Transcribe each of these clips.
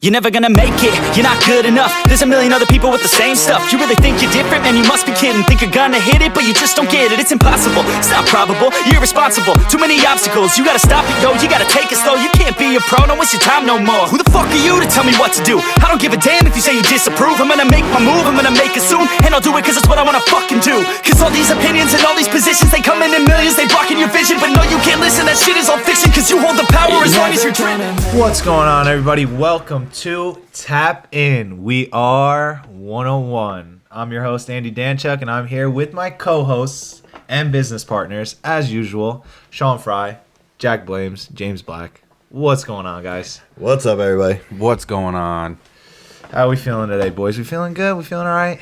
You're never gonna make it, you're not good enough. There's a million other people with the same stuff. You really think you're different? Man, you must be kidding. Think you're gonna hit it, but you just don't get it. It's impossible, it's not probable, you're irresponsible. Too many obstacles, you gotta stop it, yo. You gotta take it slow, you can't be a pro. Don't waste your time no more. Who the fuck are you to tell me what to do? I don't give a damn if you say you disapprove. I'm gonna make my move, I'm gonna make it soon. And I'll do it cause it's what I wanna fucking do. Cause all these opinions and all these positions, they come in millions, they blocking your vision. But no, you can't listen, that shit is all fiction. Cause you hold the power as long as you're dreaming. What's going on, everybody? Welcome to Tap In. We are OneOOne. I'm your host, Andy Danchuk, and I'm here with my co-hosts and business partners, as usual, Sean Fry, Jack Blames, James Black. What's going on, guys? What's up, everybody? What's going on? How are we feeling today, boys? We feeling good? We feeling all right?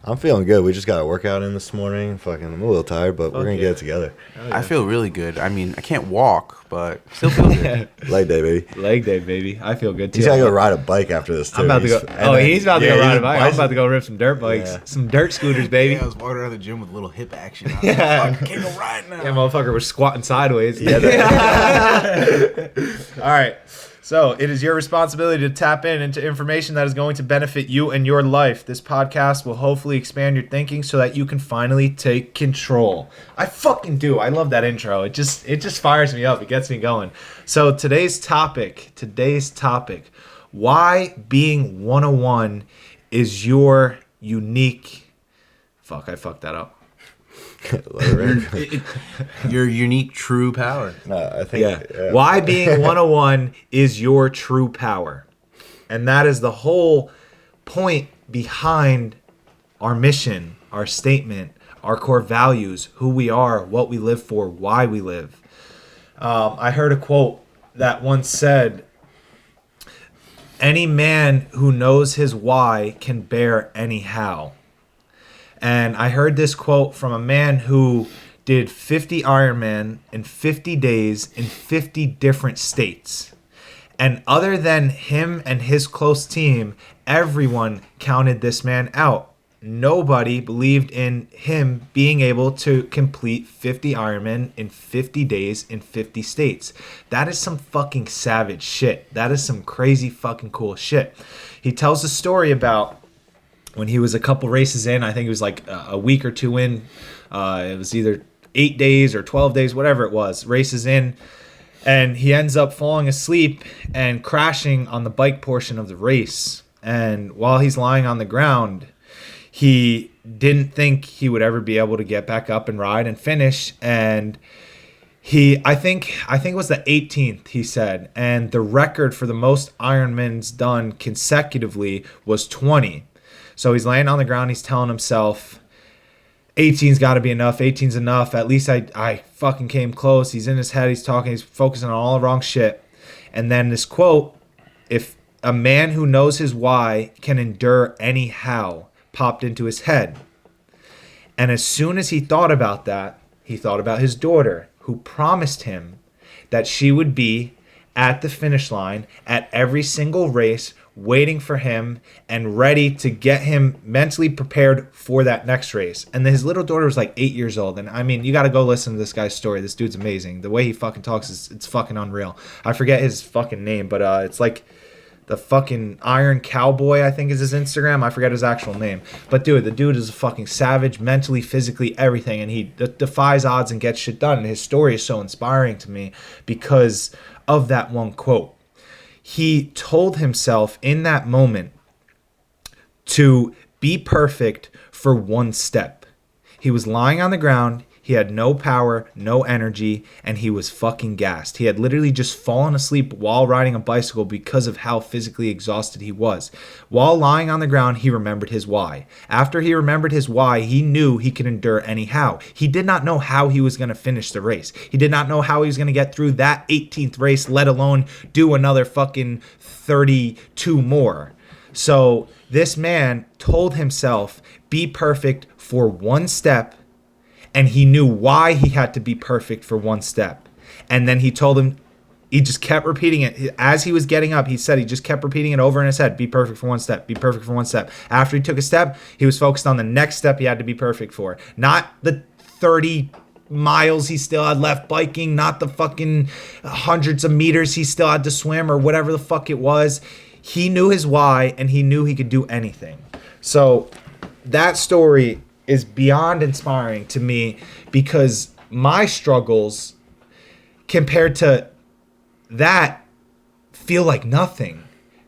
I'm feeling good. We just got a workout in this morning. I'm a little tired, but we're going to get it together. Oh, yeah. I feel really good. I mean, I can't walk, but still feel good. Leg day, baby. Leg day, baby. I feel good, too. He's got to go ride a bike after this, too. I'm about to go. He's about to go ride a bike. I'm about to go rip some dirt bikes. Yeah. Some dirt scooters, baby. Yeah, I was walking around the gym with a little hip action. Yeah. I can't go ride now. Yeah, motherfucker was squatting sideways. Yeah. All right. So it is your responsibility to tap into information that is going to benefit you and your life. This podcast will hopefully expand your thinking so that you can finally take control. I fucking do. I love that intro. It just fires me up. It gets me going. So today's topic, why being 101 is your unique... Fuck, I fucked that up. Your unique true power. I think, yeah. Why being 101 is your true power. And that is the whole point behind our mission, our statement, our core values, who we are, what we live for, why we live. I heard a quote that once said, "Any man who knows his why can bear any how." And I heard this quote from a man who did 50 Ironman in 50 days in 50 different states. And other than him and his close team, everyone counted this man out. Nobody believed in him being able to complete 50 Ironman in 50 days in 50 states. That is some fucking savage shit. That is some crazy fucking cool shit. He tells a story about when he was a couple races in. I think it was like a week or two in. It was either 8 days or 12 days, whatever it was, races in. And he ends up falling asleep and crashing on the bike portion of the race. And while he's lying on the ground, he didn't think he would ever be able to get back up and ride and finish. And I think it was the 18th, he said. And the record for the most Ironmans done consecutively was 20. So he's laying on the ground. He's telling himself, 18's got to be enough. 18's enough. At least I fucking came close. He's in his head. He's talking. He's focusing on all the wrong shit. And then this quote, "If a man who knows his why can endure any how," popped into his head. And as soon as he thought about that, he thought about his daughter, who promised him that she would be at the finish line at every single race, waiting for him and ready to get him mentally prepared for that next race. And his little daughter was like 8 years old. And I mean, you got to go listen to this guy's story. This dude's amazing. The way he fucking talks it's fucking unreal. I forget his fucking name, but it's like the fucking Iron Cowboy, I think is his Instagram. I forget his actual name. But dude, the dude is a fucking savage, mentally, physically, everything. And he defies odds and gets shit done. And his story is so inspiring to me because of that one quote. He told himself in that moment to be perfect for one step. He was lying on the ground. He had no power, no energy, and he was fucking gassed. He had literally just fallen asleep while riding a bicycle because of how physically exhausted he was. While lying on the ground, he remembered his why. After he remembered his why, he knew he could endure anyhow. He did not know how he was going to finish the race. He did not know how he was going to get through that 18th race, let alone do another fucking 32 more. So this man told himself, be perfect for one step. And he knew why he had to be perfect for one step. And then he told him, he just kept repeating it. As he was getting up, he said he just kept repeating it over in his head. Be perfect for one step. Be perfect for one step. After he took a step, he was focused on the next step he had to be perfect for. Not the 30 miles he still had left biking, not the fucking hundreds of meters he still had to swim or whatever the fuck it was. he knew his why, and he knew he could do anything. So that story is beyond inspiring to me, because my struggles compared to that feel like nothing.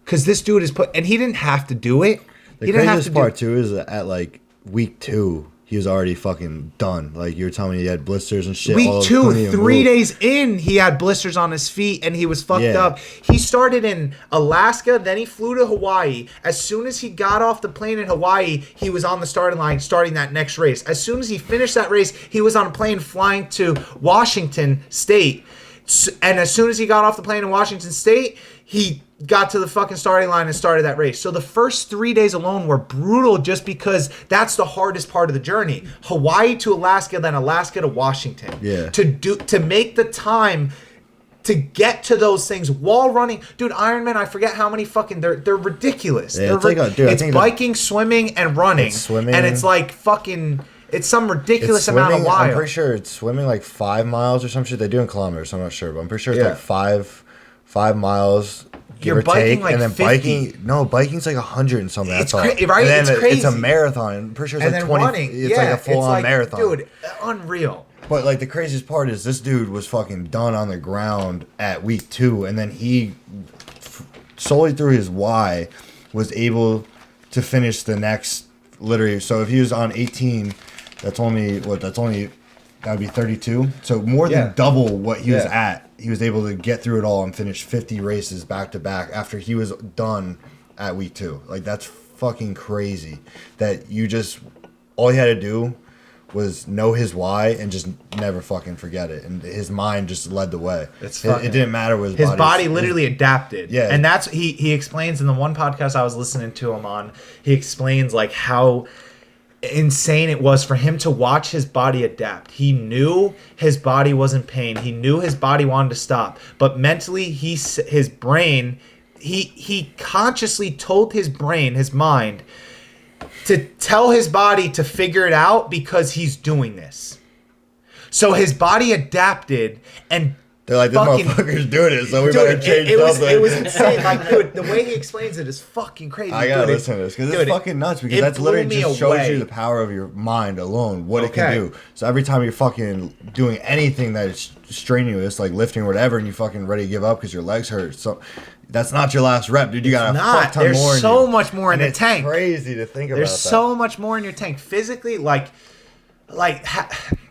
Because this dude is and he didn't have to do it. The craziest part too is that at like week 2, he was already fucking done. Like you were telling me, he had blisters and shit. Week 2, 3 days in, he had blisters on his feet and he was fucked up. He started in Alaska, then he flew to Hawaii. As soon as he got off the plane in Hawaii, he was on the starting line starting that next race. As soon as he finished that race, he was on a plane flying to Washington State. And as soon as he got off the plane in Washington State, he got to the fucking starting line and started that race. So the first 3 days alone were brutal, just because that's the hardest part of the journey. Hawaii to Alaska, then Alaska to Washington. Yeah. To make the time to get to those things while running. Dude, Ironman, I forget how many fucking, they're ridiculous. Yeah, it's biking, swimming, and running. It's swimming. And it's like fucking, it's some ridiculous amount of miles. I'm pretty sure it's swimming like 5 miles or some shit. They do in kilometers, so I'm not sure, but I'm pretty sure it's like 5 miles. You're biking like and then 50. Biking's like 100 and something. It's right? And then it's crazy. It's a marathon. I'm pretty sure it's and like then 20. Running. It's like a full-on marathon. Dude, unreal. But like the craziest part is this dude was fucking done on the ground at week 2, and then he solely through his why was able to finish the next literally. So if he was on 18, that would be 32. So more than double what he was at. He was able to get through it all and finish 50 races back to back after he was done at week 2. Like, that's fucking crazy. That you just, all he had to do was know his why and just never fucking forget it. And his mind just led the way. It didn't matter what his body literally adapted. Yeah. And that's, he explains in the one podcast I was listening to him on, he explains like how insane it was for him to watch his body adapt. He knew his body was in pain. He knew his body wanted to stop, but mentally his brain, he consciously told his brain, his mind, to tell his body to figure it out because he's doing this. So his body adapted, and they're like, this motherfucker's doing it, so we better change something. It was insane. Like, dude, the way he explains it is fucking crazy. I gotta listen to this because it's fucking nuts. Because that's literally just shows you the power of your mind alone, what it can do. So every time you're fucking doing anything that is strenuous, like lifting or whatever, and you fucking ready to give up because your legs hurt, so that's not your last rep, dude. You got a fuck ton more. There's so much more in the tank. It's crazy to think about. There's so much more in your tank physically.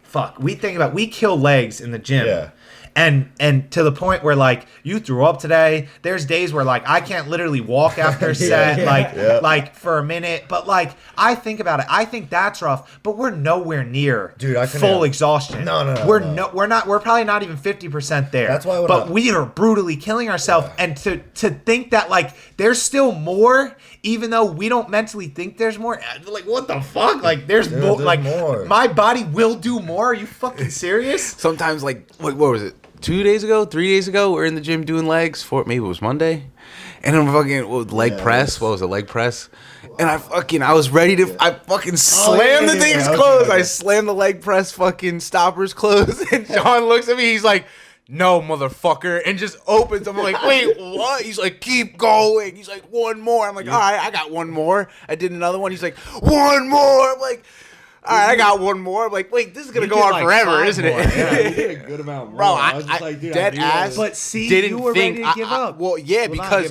Fuck. We kill legs in the gym. Yeah. And to the point where like you threw up today. There's days where like I can't literally walk after a set like for a minute. But like I think about it, I think that's rough. But we're nowhere near full exhaustion. No. We're probably not even 50% there. That's why. But we are brutally killing ourselves. Yeah. And to think that like there's still more, even though we don't mentally think there's more. Like what the fuck? Like there's more. Like more. My body will do more. Are you fucking serious? Sometimes like what was it? 3 days ago, we're in the gym doing legs. Maybe it was Monday, and I'm fucking leg press. What was it, leg press? And I was ready to. I fucking slammed the things closed. I slammed the leg press fucking stoppers closed, and John looks at me. He's like, "No, motherfucker," and just opens. I'm like, "Wait, what?" He's like, "Keep going." He's like, "One more." I'm like, "All right, I got one more." I did another one. He's like, "One more." I'm like, all right, I got one more. I'm like, wait, this is gonna go on forever, isn't it? Yeah, you did a good amount more. Bro, I was just like, dude, dead ass. But see, didn't you were think ready to give up. Well, yeah, because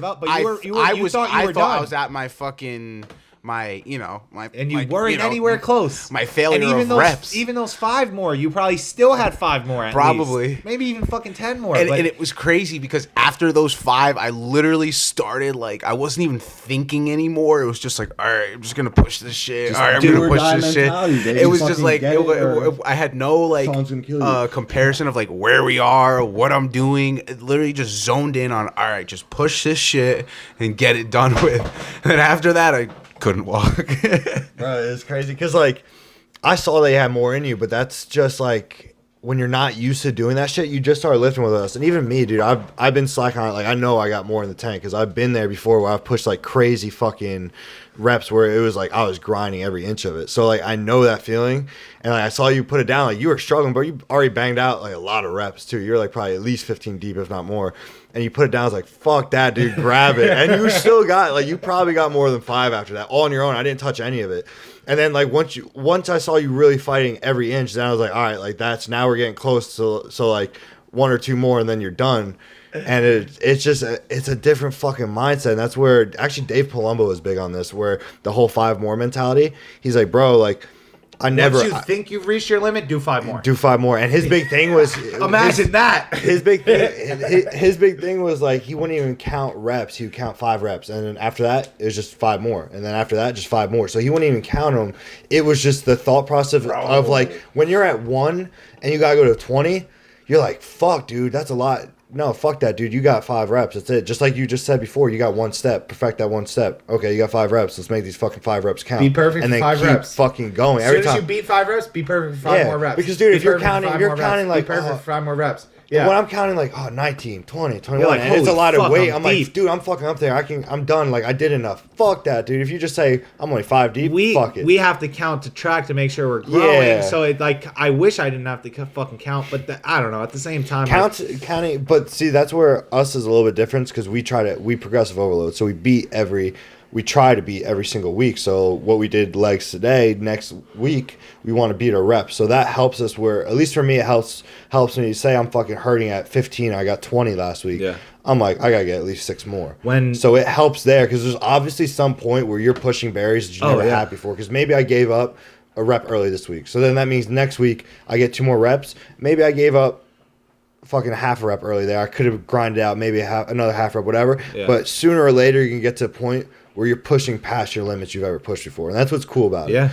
you thought I was at my fucking and you weren't anywhere close. My failure of reps. Even those 5 more, you probably still had 5 more at probably least. Maybe even fucking 10 more. And it was crazy because after those 5, I literally started like I wasn't even thinking anymore. It was just like, all right, I'm just gonna push this shit. All right, I'm gonna push this shit. It was just like I had no like comparison of like where we are, what I'm doing. It literally just zoned in on all right, just push this shit and get it done with. And then after that, I couldn't walk. Bro, it's crazy because like I saw they had more in you, but that's just like when you're not used to doing that shit, you just start lifting with us. And even me, dude, I've been slacking on it. Like, I know I got more in the tank because I've been there before where I've pushed like crazy fucking reps where it was like I was grinding every inch of it. So like I know that feeling. And like I saw you put it down, like you were struggling, but you already banged out like a lot of reps too. You're like probably at least 15 deep, if not more. And you put it down, I was like, fuck that, dude, grab it. And you still got, like, you probably got more than 5 after that, all on your own. I didn't touch any of it. And then like once I saw you really fighting every inch, then I was like, all right, like now we're getting close to, so like 1 or 2 more and then you're done. And it's just it's a different fucking mindset. And that's where actually Dave Palumbo is big on this, where the whole 5 more mentality. He's like, bro, like I never. Once you think you've reached your limit, do 5 more. Do 5 more. And his big thing was imagine that. His big thing was like he wouldn't even count reps. He would count 5 reps, and then after that it was just 5 more, and then after that just 5 more. So he wouldn't even count them. It was just the thought process of like when you're at 1 and you gotta go to 20, you're like, fuck, dude, that's a lot. No, fuck that, dude. You got 5 reps. That's it. Just like you just said before, you got 1 step. Perfect that 1 step. Okay, you got 5 reps. Let's make these fucking 5 reps count. Be perfect and then for 5 keep reps. fucking going. As Every soon as time you beat 5 reps, be perfect for 5 more reps. Because, dude, if you're counting like, be perfect for 5 more reps. Yeah. Yeah. When I'm counting like 19, 20, 21, You're like, and it's a holy lot of fuck, weight. I'm I'm like, deep. dude, I'm fucking up there. I'm done. Like I did enough. Fuck that, dude. If you just say I'm only 5 deep, fuck it. We have to count to track to make sure we're growing. Yeah. So it like I wish I didn't have to fucking count, but I don't know. At the same time, counting. But see, that's where us is a little bit different because we progressive overload. So we try to beat every single week. So what we did legs today, next week we want to beat our reps. So that helps us where, at least for me, it helps me. Say I'm fucking hurting at 15, I got 20 last week. Yeah. I'm like, I gotta get at least 6 more. So it helps there because there's obviously some point where you're pushing barriers that you never had before. Because maybe I gave up a rep early this week. So then that means next week I get 2 more reps. Maybe I gave up fucking half a rep early there. I could have grinded out maybe another half rep, whatever. Yeah. But sooner or later you can get to a point where you're pushing past your limits you've ever pushed before. And that's what's cool about it. Yeah.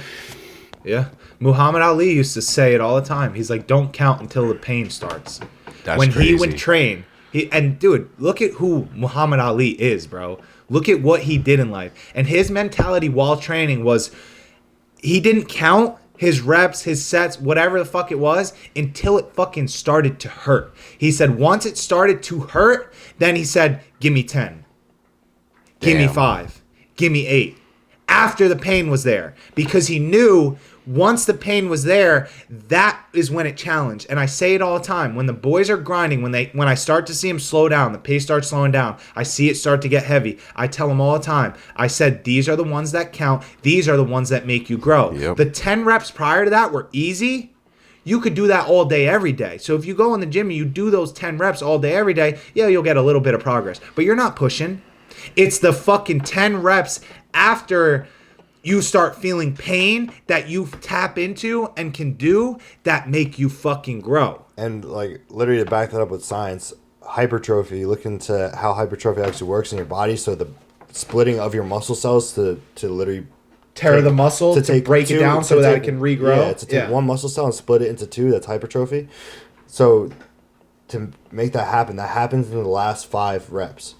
Yeah. Muhammad Ali used to say it all the time. He's like, don't count until the pain starts. That's when crazy. He would train. And dude, look at who Muhammad Ali is, bro. Look at what he did in life. And his mentality while training was he didn't count his reps, his sets, whatever the fuck it was, until it fucking started to hurt. He said once it started to hurt, then he said, give me 10. Give me 5. Give me 8. After the pain was there. Because he knew once the pain was there, that is when it challenged. And I say it all the time. When the boys are grinding, when I start to see them slow down, the pace starts slowing down, I see it start to get heavy. I tell them all the time. I said, these are the ones that count. These are the ones that make you grow. Yep. The 10 reps prior to that were easy. You could do that all day, every day. So if you go in the gym and you do those 10 reps all day, every day, yeah, you'll get a little bit of progress. But you're not pushing. It's the fucking 10 reps after you start feeling pain that you tap into and can do that make you fucking grow. And like literally to back that up with science, hypertrophy, look into how hypertrophy actually works in your body. So the splitting of your muscle cells to literally Tear the muscle to break it down so that it can regrow. Yeah, to take one muscle cell and split it into 2, that's hypertrophy. So to make that happen, that happens in the last 5 reps.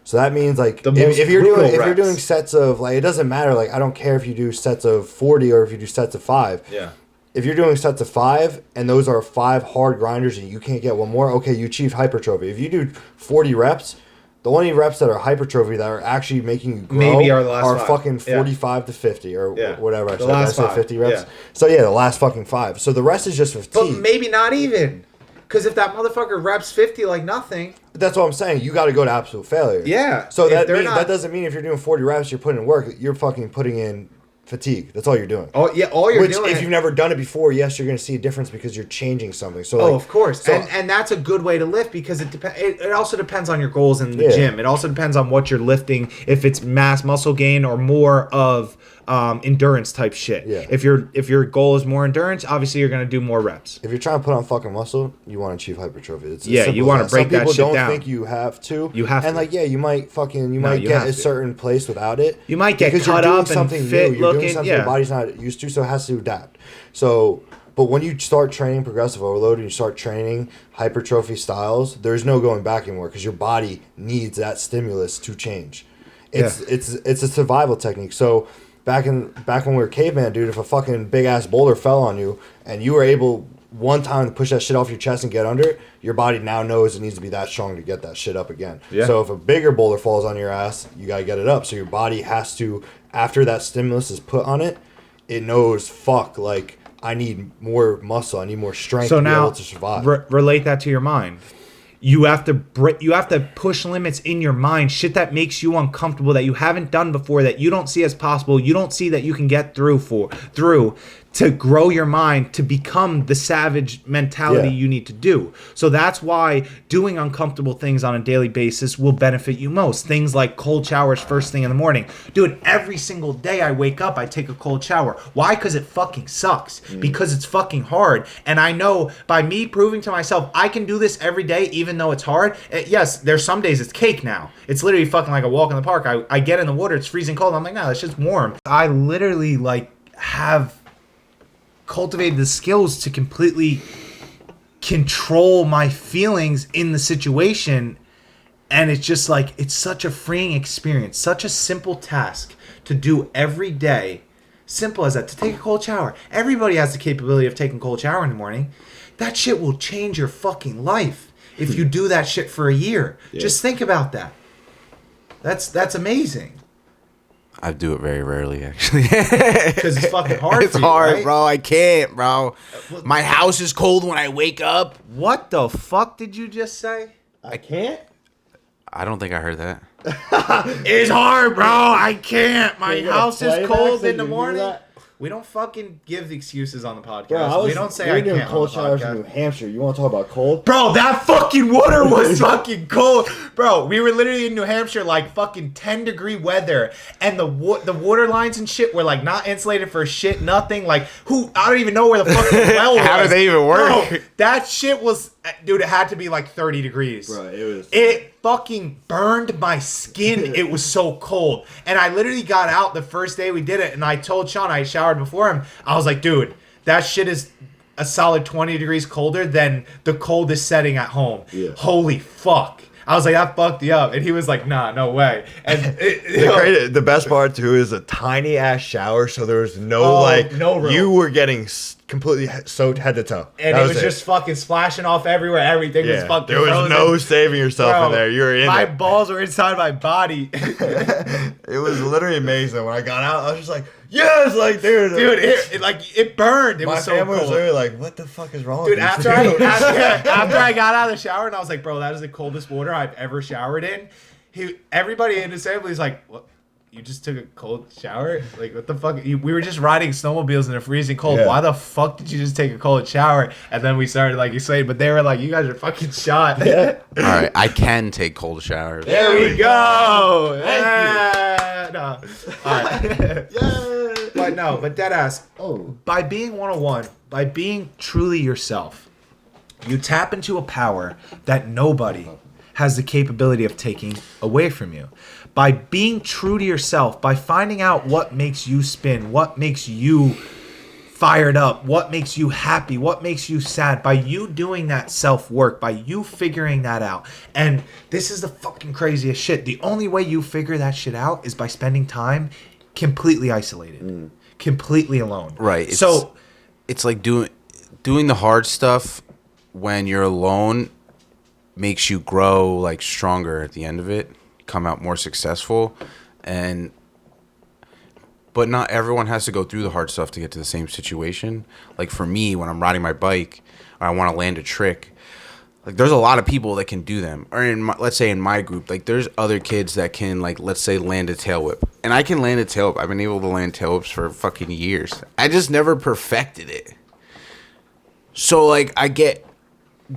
So that means like if you're doing sets of like, it doesn't matter, like I don't care if you do sets of 40 or if you do sets of 5. Yeah. If you're doing sets of 5 and those are 5 hard grinders and you can't get one more, okay, you achieved hypertrophy. If you do 40 reps, the only reps that are hypertrophy that are actually making you grow maybe are the last are 5. fucking 45 to 50 or whatever I said. Last I 5. 50 reps. Yeah. So yeah, the last fucking 5. So the rest is just fatigue. But maybe not even. Because if that motherfucker reps 50 like nothing. That's what I'm saying. You got to go to absolute failure. Yeah. So that doesn't mean if you're doing 40 reps, you're putting in work. You're fucking putting in fatigue. That's all you're doing. Oh yeah, all you're doing. Which if you've never done it before, yes, you're going to see a difference because you're changing something. So of course. So, and that's a good way to lift because it also depends on your goals in the gym. It also depends on what you're lifting. If it's mass muscle gain or more of endurance type shit. Yeah. If your goal is more endurance, obviously you're going to do more reps. If you're trying to put on fucking muscle, you want to achieve hypertrophy. It's you want to break that shit down. Some people don't think you have to. You have and to. like you might get a certain place without it. You might get because cut you're doing up and something fit new. You're looking. doing something your body's not used to, so it has to adapt. So, but when you start training progressive overload and you start training hypertrophy styles, there's no going back anymore because your body needs that stimulus to change. It's a survival technique. Back when we were caveman, dude, if a fucking big ass boulder fell on you and you were able, one time to push that shit off your chest and get under it, your body now knows it needs to be that strong to get that shit up again. Yeah. So if a bigger boulder falls on your ass, you gotta get it up. So your body has to, after that stimulus is put on it, it knows, fuck, like, I need more muscle, I need more strength So to be now, able to survive. relate that to your mind. You have to push limits in your mind, shit that makes you uncomfortable, that you haven't done before, that you don't see as possible, you don't see that you can get through to grow your mind to become the savage mentality Yeah. you need to do. So that's why doing uncomfortable things on a daily basis will benefit you most. Things like cold showers first thing in the morning. Dude, every single day I wake up, I take a cold shower. Why? Because it fucking sucks. Because it's fucking hard. And I know by me proving to myself I can do this every day even though it's hard. Yes, there's some days it's cake now. It's literally fucking like a walk in the park. I get in the water, it's freezing cold. I'm like, no, it's just warm. I literally like have cultivated the skills to completely control my feelings in the situation, and it's just like, it's such a freeing experience, such a simple task to do every day. Simple as that, to take a cold shower. Everybody has the capability of taking a cold shower in the morning. That shit will change your fucking life if you do that shit for a year. Just think about that. That's amazing. I do it very rarely, actually. Because it's fucking hard It's for you, hard, right? bro. I can't, bro. My house is cold when I wake up. What the fuck did you just say? I can't. I don't think I heard that. It's hard, bro. I can't. My Can you get a house is playback cold so in the you hear morning. that? We don't fucking give the excuses on the podcast. Bro, I was, we don't say we're I doing can't cold on the showers podcast. in New Hampshire. You want to talk about cold? Bro, that fucking water was fucking cold. Bro, we were literally in New Hampshire, like fucking 10-degree weather, and the water lines and shit were like not insulated for shit, nothing. Like, I don't even know where the fucking well was. How did they even work? Bro, that shit was, dude, it had to be like 30 degrees. Bro, it was. It fucking burned my skin. It was so cold. And I literally got out the first day we did it, and I told Sean, I showered before him, I was like, dude, that shit is a solid 20 degrees colder than the coldest setting at home. Yeah. Holy fuck. I was like, that fucked you up. And he was like, nah, no way. And The best part too is a tiny ass shower, so there was no no room. you were getting completely soaked head to toe. and That it was just fucking splashing off everywhere. Everything was fucking there was frozen. no saving yourself Bro, in there. You were in my it. balls were inside my body. It was literally amazing. When I got out, I was just like, yes, like dude, Dude, it burned. It my was so family was cold. literally like, what the fuck is wrong Dude, with after these people? after I got out of the shower and I was like, bro, that is the coldest water I've ever showered in. Everybody in his family was like, what? You just took a cold shower? Like, what the fuck? We were just riding snowmobiles in the freezing cold. Yeah. Why the fuck did you just take a cold shower? And then we started like explaining, but they were like, you guys are fucking shot. All right, I can take cold showers. There we go. Yeah. No. All right. But deadass. Oh. By being 101, by being truly yourself, you tap into a power that nobody has the capability of taking away from you. By being true to yourself, by finding out what makes you spin, what makes you fired up, what makes you happy, what makes you sad, by you doing that self-work, by you figuring that out. And this is the fucking craziest shit. The only way you figure that shit out is by spending time completely isolated, completely alone. Right. So It's like doing the hard stuff when you're alone makes you grow like stronger at the end of it, come out more successful, but not everyone has to go through the hard stuff to get to the same situation. Like for me, when I'm riding my bike or I want to land a trick, like there's a lot of people that can do them. Or let's say in my group, like there's other kids that can, like, let's say land a tail whip. And I can land a tail whip. I've been able to land tail whips for fucking years. I just never perfected it. So like I get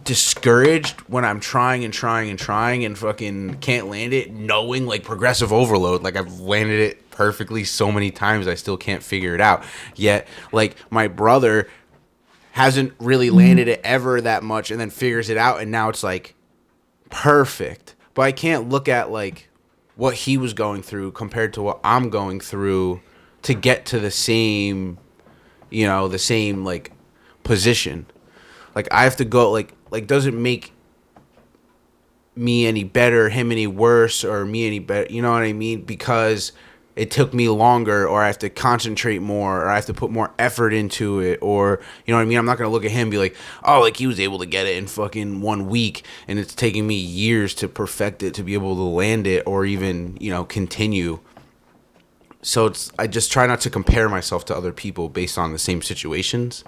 discouraged when I'm trying and fucking can't land it, knowing like progressive overload, like I've landed it perfectly so many times, I still can't figure it out. Yet like my brother hasn't really landed it ever that much and then figures it out, and now it's like perfect. But I can't look at like what he was going through compared to what I'm going through to get to the same, the same like position. Like I have to go like doesn't make me any better, him any worse, or me any better, you know what I mean? Because it took me longer, or I have to concentrate more, or I have to put more effort into it, or you know what I mean? I'm not gonna look at him and be like, oh, like he was able to get it in fucking 1 week, and it's taking me years to perfect it, to be able to land it, or even, you know, continue. So I just try not to compare myself to other people based on the same situations,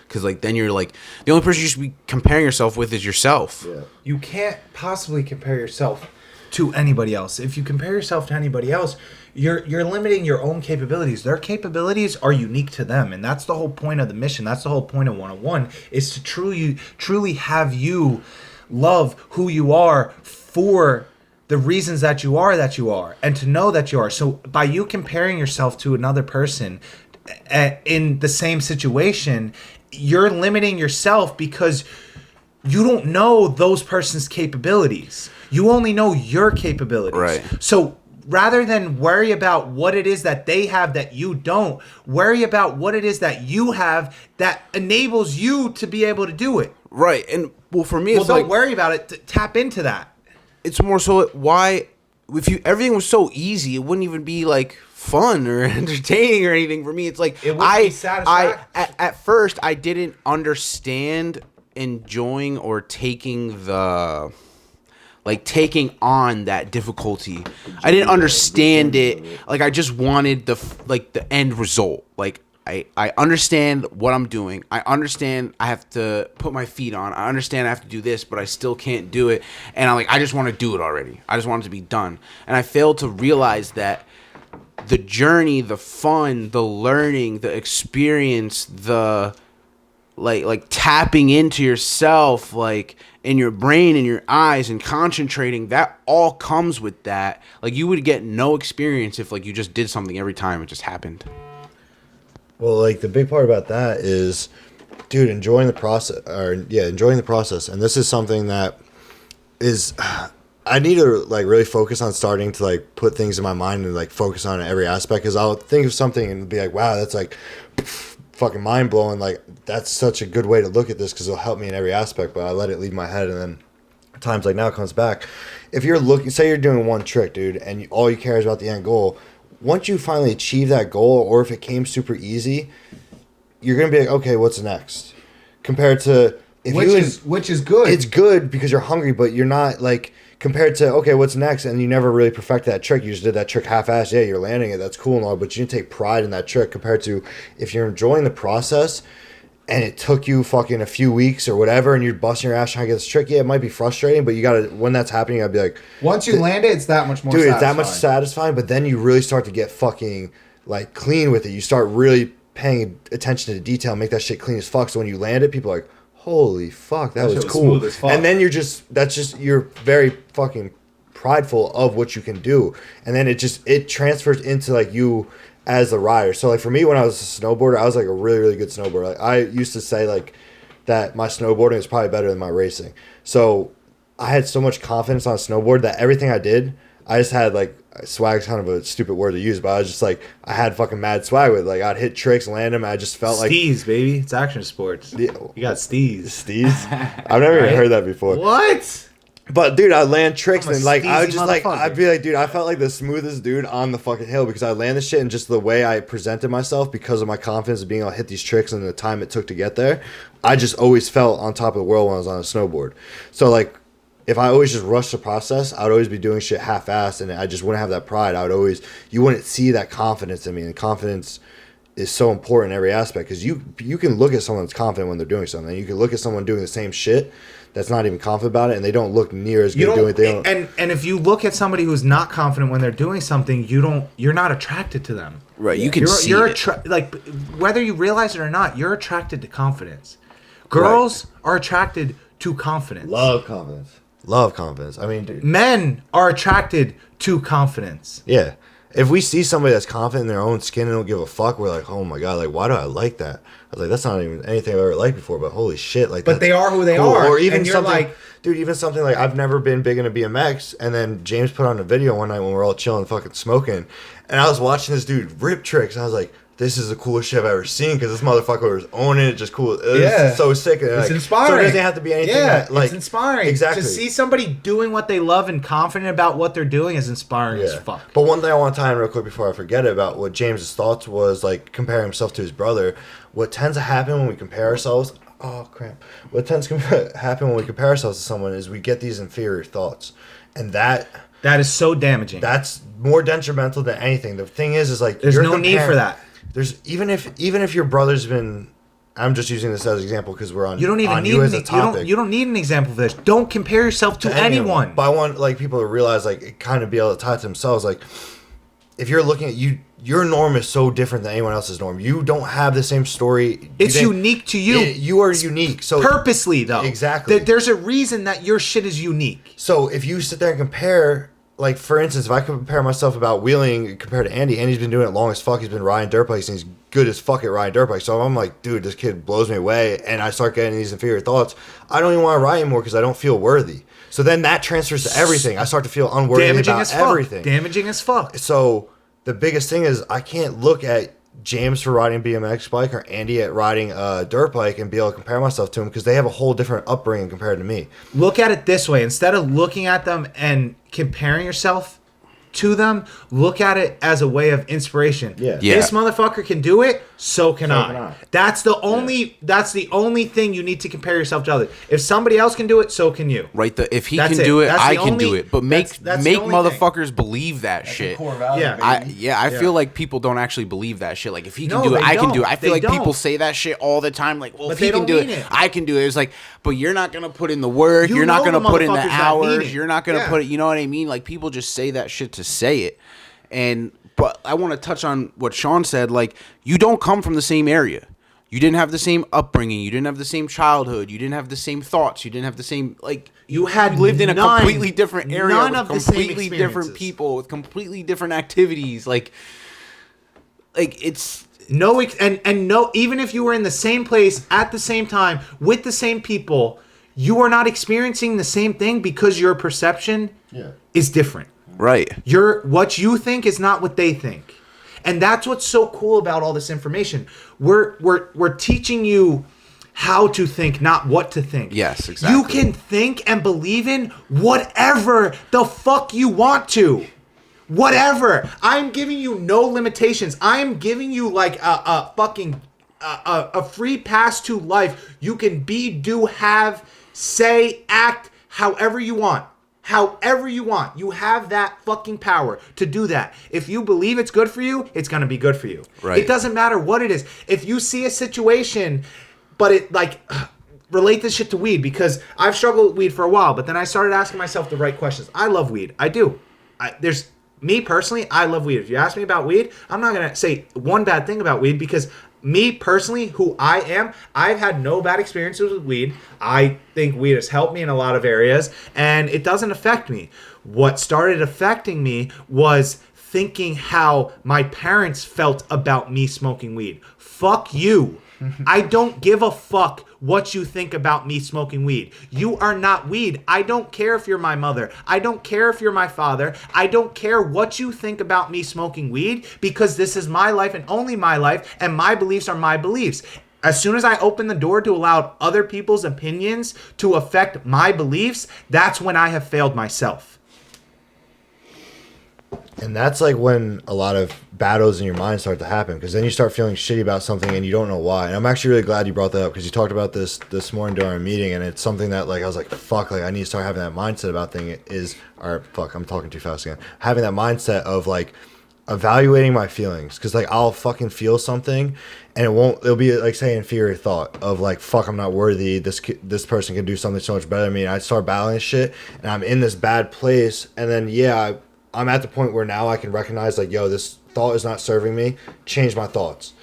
because like then you're like, the only person you should be comparing yourself with is yourself. Yeah. You can't possibly compare yourself to anybody else. If you compare yourself to anybody else, you're limiting your own capabilities. Their capabilities are unique to them, and that's the whole point of the mission. That's the whole point of OneOOne, is to truly have you love who you are for the reasons that you are, and to know that you are. So by you comparing yourself to another person in the same situation, you're limiting yourself, because you don't know those person's capabilities. You only know your capabilities. Right. So rather than worry about what it is that they have that you don't, worry about what it is that you have that enables you to be able to do it. Right. And well, for me, Well, it's don't like, worry about it. Tap into that. it's more so why, if everything was so easy, it wouldn't even be like fun or entertaining or anything for me. It's like It wouldn't be satisfactory. at first I didn't understand enjoying or taking on that difficulty. I didn't understand it. Like I just wanted the end result. Like I understand what I'm doing. I understand I have to put my feet on. I understand I have to do this, but I still can't do it. And I just want to do it already. I just want it to be done. And I failed to realize that the journey, the fun, the learning, the experience, the like tapping into yourself, like in your brain and your eyes and concentrating, that all comes with that. Like you would get no experience if like you just did something every time it just happened. Well, like the big part about that is, dude, enjoying the process. And this is something that is, I need to like really focus on starting to like put things in my mind and like focus on every aspect. Because I'll think of something and be like, wow, that's like fucking mind blowing. Like that's such a good way to look at this, because it'll help me in every aspect. But I let it leave my head, and then times like now it comes back. If you're looking, say you're doing one trick, dude, and all you care is about the end goal. Once you finally achieve that goal, or if it came super easy, you're gonna be like, okay, what's next? Compared to Which is good. it's good because you're hungry, but you're not like, compared to, okay, what's next? And you never really perfect that trick. You just did that trick half-assed. Yeah, you're landing it. That's cool and all, but you didn't take pride in that trick. Compared to if you're enjoying the process and it took you fucking a few weeks or whatever, and you're busting your ass trying to get this trick. Yeah, it might be frustrating, but you gotta, when that's happening, you gotta be like, Once you land it, it's that much more dude, satisfying. it's that much satisfying. But then you really start to get fucking like clean with it. You start really paying attention to the detail, make that shit clean as fuck. So when you land it, people are like, holy fuck, that was cool. smooth as fuck. And then you're very fucking prideful of what you can do. And then it transfers into like you as a rider. So like for me, when I was a snowboarder, I was like a really, really good snowboarder. Like I used to say like that my snowboarding is probably better than my racing. So I had so much confidence on a snowboard that everything I did, I just had like, swag's kind of a stupid word to use, but I was just like, I had fucking mad swag with it. Like I'd hit tricks, land them, and I just felt like Steez, baby. It's action sports. Yeah. You got steez. Steez. I've never even heard that before. What? But dude, I land tricks I'm a and like I was steezy just like, motherfucker. I'd be like, dude, I felt like the smoothest dude on the fucking hill, because I land the shit, and just the way I presented myself because of my confidence of being able to hit these tricks and the time it took to get there, I just always felt on top of the world when I was on a snowboard. So like, if I always just rushed the process, I would always be doing shit half-assed, and I just wouldn't have that pride. You wouldn't see that confidence in me, and confidence is so important in every aspect, because you can look at someone that's confident when they're doing something. You can look at someone doing the same shit that's not even confident about it, and they don't look near as good doing it. They don't. And if you look at somebody who's not confident when they're doing something, you're not attracted to them. Right, you can see it. Like whether you realize it or not, you're attracted to confidence. Girls are attracted to confidence. Love confidence. I mean, dude. Men are attracted to confidence. Yeah. If we see somebody that's confident in their own skin and don't give a fuck, we're like, oh my God, like, why do I like that? I was like, that's not even anything I've ever liked before, but holy shit. Like, But they are who they are. Or even and you're something, like, dude, even something like, I've never been big into BMX, and then James put on a video one night when we were all chilling, fucking smoking, and I was watching this dude rip tricks, and I was like, this is the coolest shit I've ever seen because this motherfucker was owning it, just cool. It's Yeah. so sick. And, It's like, inspiring. So it doesn't have to be anything that, like, it's inspiring. Exactly. To see somebody doing what they love and confident about what they're doing is inspiring as fuck. But one thing I want to tie in real quick before I forget it about what James's thoughts was, like, comparing himself to his brother. What tends to happen when we compare ourselves... Oh, crap. What tends to happen when we compare ourselves to someone is we get these inferior thoughts. And that That is so damaging. that's more detrimental than anything. The thing is like... There's you're no need for that. There's even if your brother's been... I'm just using this as an example because we're on You don't even on need you as an, a topic. you don't need an example for this. Don't compare yourself to anyone. But I want like people to realize, like, kind of be able to tie it to themselves. Like, if you're looking at your norm is so different than anyone else's norm. You don't have the same story. It's unique to you. You are unique. So Purposely, though. Exactly. There's a reason that your shit is unique. So if you sit there and compare, like, for instance, if I compare myself about wheeling compared to Andy, Andy's been doing it long as fuck. He's been riding dirt bikes and he's good as fuck at riding dirt bikes. So I'm like, dude, this kid blows me away. And I start getting these inferior thoughts. I don't even want to ride anymore because I don't feel worthy. So then that transfers to everything. I start to feel unworthy Damaging about as fuck. everything. Damaging as fuck. So the biggest thing is I can't look at James for riding a BMX bike or Andy at riding a dirt bike and be able to compare myself to him because they have a whole different upbringing compared to me. Look at it this way. Instead of looking at them and comparing yourself to them, look at it as a way of inspiration. Yeah. Yeah. This motherfucker can do it, so can I. can I. That's the only thing you need to compare yourself to others. If somebody else can do it, so can you. Right, if he That's can it. do it, That's I the can do only- it. But make that's the only motherfuckers believe that shit. Core value, Yeah. I feel like people don't actually believe that shit. Like, if he can No, do it, they I can do it. don't. I feel They like people don't. say that shit all the time. Like, well, But if he they can don't do it, mean it. I can do it. It's like, but you're not gonna put in the work. You You're not know gonna the put in the motherfuckers that mean hours. it. You're not gonna Yeah. put it. You know what I mean? Like, people just say that shit to say it. But I want to touch on what Sean said. Like, you don't come from the same area. You didn't have the same upbringing. You didn't have the same childhood. You didn't have the same thoughts. You didn't have the same, like, You had lived in a none- completely different area none with of the same completely different experiences. people with completely different activities. Like it's No, and no. Even if you were in the same place at the same time with the same people, you are not experiencing the same thing because your perception is different. right. What you think is not what they think, and that's what's so cool about all this information. We're teaching you how to think, not what to think. Yes, exactly. You can think and believe in whatever the fuck you want to. Whatever. I'm giving you no limitations. I'm giving you like a fucking a free pass to life. You can be, do, have, say, act however you want. However you want. You have that fucking power to do that. If you believe it's good for you, it's going to be good for you. Right. It doesn't matter what it is. If you see a situation, but it like relate this shit to weed, because I've struggled with weed for a while, but then I started asking myself the right questions. I love weed. I do. There's me personally, I love weed. If you ask me about weed, I'm not going to say one bad thing about weed, because me personally, who I am, I've had no bad experiences with weed. I think weed has helped me in a lot of areas, and it doesn't affect me. What started affecting me was thinking how my parents felt about me smoking weed. Fuck you. I don't give a fuck what you think about me smoking weed. You are not weed. I don't care if you're my mother. I don't care if you're my father. I don't care what you think about me smoking weed, because this is my life and only my life, and my beliefs are my beliefs. As soon as I open the door to allow other people's opinions to affect my beliefs, that's when I have failed myself. And that's like when a lot of battles in your mind start to happen, because then you start feeling shitty about something and you don't know why. And I'm actually really glad you brought that up, because you talked about this morning during our meeting, and it's something that, like, I was like, fuck, like, I need to start having that mindset about I'm talking too fast again. Having that mindset of, like, evaluating my feelings, because, like, I'll fucking feel something and it'll be like, say, inferior thought of, like, fuck, I'm not worthy, this person can do something so much better than me, and I start battling this shit and I'm in this bad place, and then I'm at the point where now I can recognize, like, yo, this thought is not serving me, change my thoughts.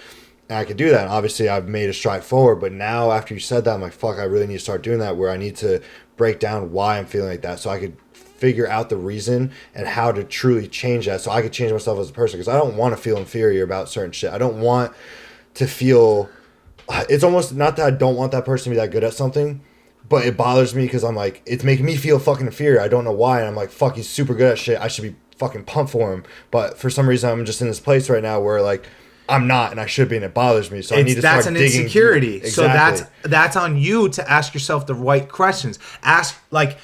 And I can do that. And obviously, I've made a stride forward. But now, after you said that, I'm like, fuck, I really need to start doing that, where I need to break down why I'm feeling like that, so I could figure out the reason and how to truly change that, so I could change myself as a person. Because I don't want to feel inferior about certain shit. I don't want to feel... It's almost not that I don't want that person to be that good at something, but it bothers me because I'm like, it's making me feel fucking inferior. I don't know why. And I'm like, fuck, he's super good at shit. I should be fucking pumped for him. But for some reason, I'm just in this place right now where, like, I'm not, and I should be, and it bothers me. So I need to start That's an digging insecurity. deep. So Exactly. that's on you to ask yourself the right questions. Ask like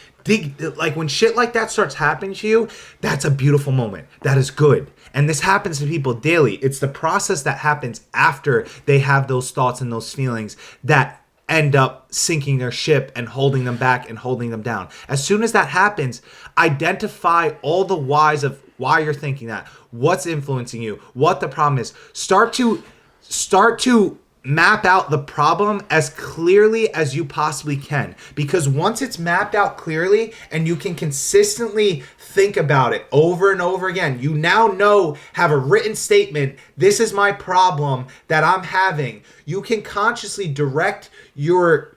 when shit like that starts happening to you, that's a beautiful moment. That is good. And this happens to people daily. It's the process that happens after they have those thoughts and those feelings that end up sinking their ship and holding them back and holding them down. As soon as that happens, identify all the whys of why you're thinking that, what's influencing you, what the problem is. Start to map out the problem as clearly as you possibly can, because once it's mapped out clearly and you can consistently think about it over and over again, you now have a written statement, this is my problem that I'm having. You can consciously direct your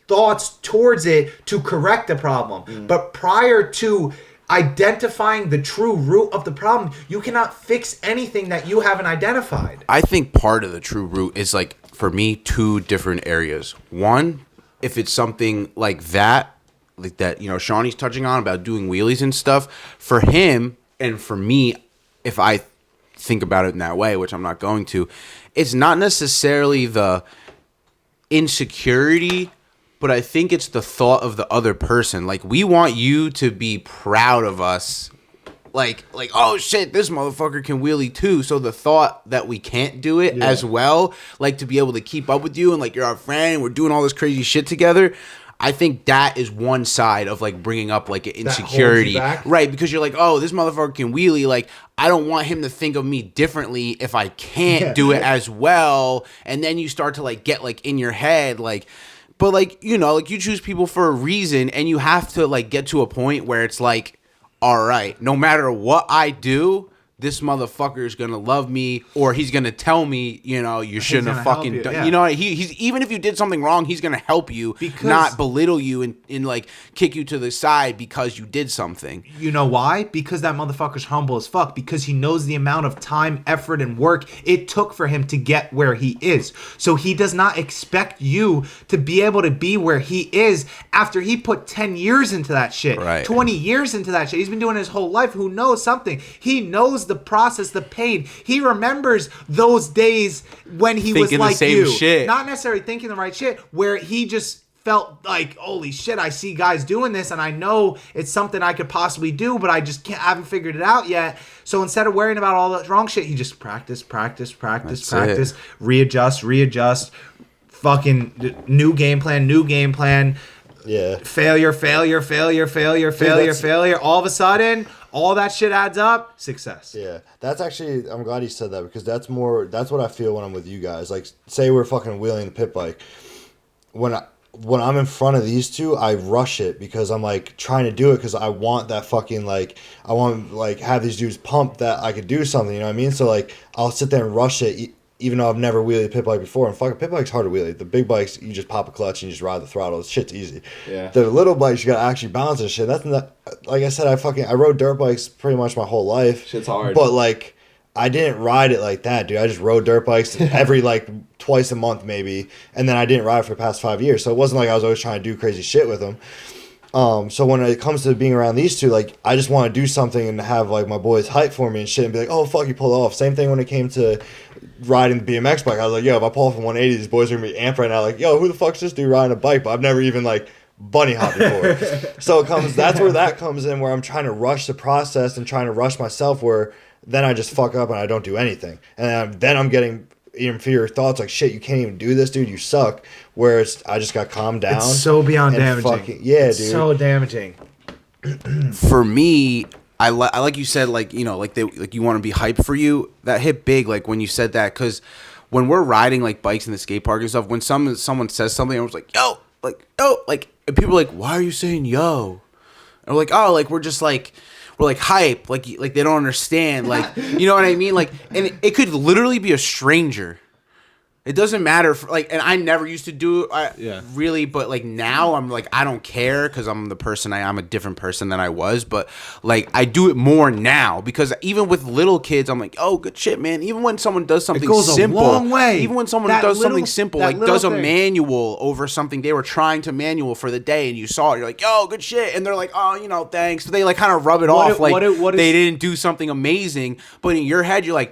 thoughts towards it to correct the problem. But prior to identifying the true root of the problem, you cannot fix anything that you haven't identified. I think part of the true root is, like, for me, two different areas. One, if it's something like that, Shawnee's touching on about doing wheelies and stuff, for him and for me, if I think about it in that way, which I'm not going to, it's not necessarily the insecurity, but I think it's the thought of the other person. Like, we want you to be proud of us. Like, oh shit, this motherfucker can wheelie too. So the thought that we can't do it as well, like, to be able to keep up with you and, like, you're our friend and we're doing all this crazy shit together, I think that is one side of, like, bringing up, like, an insecurity. Right, because you're like, oh, this motherfucker can wheelie. Like, I don't want him to think of me differently if I can't do it as well. And then you start to, like, get, like, in your head, like... But, like, you know, like, you choose people for a reason, and you have to, like, get to a point where it's like, all right, no matter what I do, this motherfucker is gonna love me, or he's gonna tell me, you know, you shouldn't have fucking done. You know, he's even if you did something wrong, he's gonna help you, not belittle you and like kick you to the side because you did something. You know why? Because that motherfucker's humble as fuck. Because he knows the amount of time, effort, and work it took for him to get where he is. So he does not expect you to be able to be where he is after he put 10 years into that shit, 20 years into that shit. He's been doing his whole life. Who knows something? He knows the process, the pain. He remembers those days when he thinking was like the same you, shit. Not necessarily thinking the right shit, where he just felt like, holy shit, I see guys doing this and I know it's something I could possibly do, but I just haven't figured it out yet. So instead of worrying about all that wrong shit, he just practice, readjust, fucking new game plan. Yeah. Failure. All of a sudden, all that shit adds up. Success. Yeah. That's actually, I'm glad you said that, because that's what I feel when I'm with you guys. Like, say we're fucking wheeling the pit bike. When I'm in front of these two, I rush it because I'm like trying to do it because I want that fucking, like, I want like have these dudes pumped that I could do something, you know what I mean? So like I'll sit there and rush it even though I've never wheelied a pit bike before. And fucking pit bike's hard to wheelie. The big bikes, you just pop a clutch and you just ride the throttle. This shit's easy. Yeah. The little bikes, you gotta actually balance and shit. That's not, like I said, I rode dirt bikes pretty much my whole life. Shit's hard. But like, I didn't ride it like that, dude. I just rode dirt bikes every like twice a month maybe, and then I didn't ride for the past 5 years. So it wasn't like I was always trying to do crazy shit with them. So when it comes to being around these two, like, I just want to do something and have like my boys hype for me and shit and be like, oh fuck, you pulled off. Same thing when it came to riding the BMX bike. I was like, yo, if I pull off a 180, these boys are gonna be amped right now. Like, yo, who the fuck's this dude riding a bike? But I've never even like bunny hopped before. So it comes, that's where that comes in, where I'm trying to rush the process and trying to rush myself, where then I just fuck up and I don't do anything. And then I'm getting inferior thoughts like, shit, you can't even do this, dude, you suck. Whereas I just got calmed down. It's so beyond damaging. Dude. So damaging. For me, I like you said, like, you know, like you want to be hyped for you. That hit big, like when you said that, because when we're riding like bikes in the skate park and stuff, when someone says something, I was like, yo, and people are like, why are you saying yo? And we're like, oh, like we're like hype, like they don't understand, like, you know what I mean, like, and it could literally be a stranger. It doesn't matter, and I never used to do it, really, but like now I'm like, I don't care because I'm the person I'm a different person than I was, but like I do it more now because even with little kids, I'm like, oh, good shit, man. Even when someone does something simple, a long way. Even when someone does something simple, like does a manual over something they were trying to manual for the day, and you saw it, you're like, yo, good shit, and they're like, oh, you know, thanks. So they like kind of rub it off, like they didn't do something amazing, but in your head, you're like,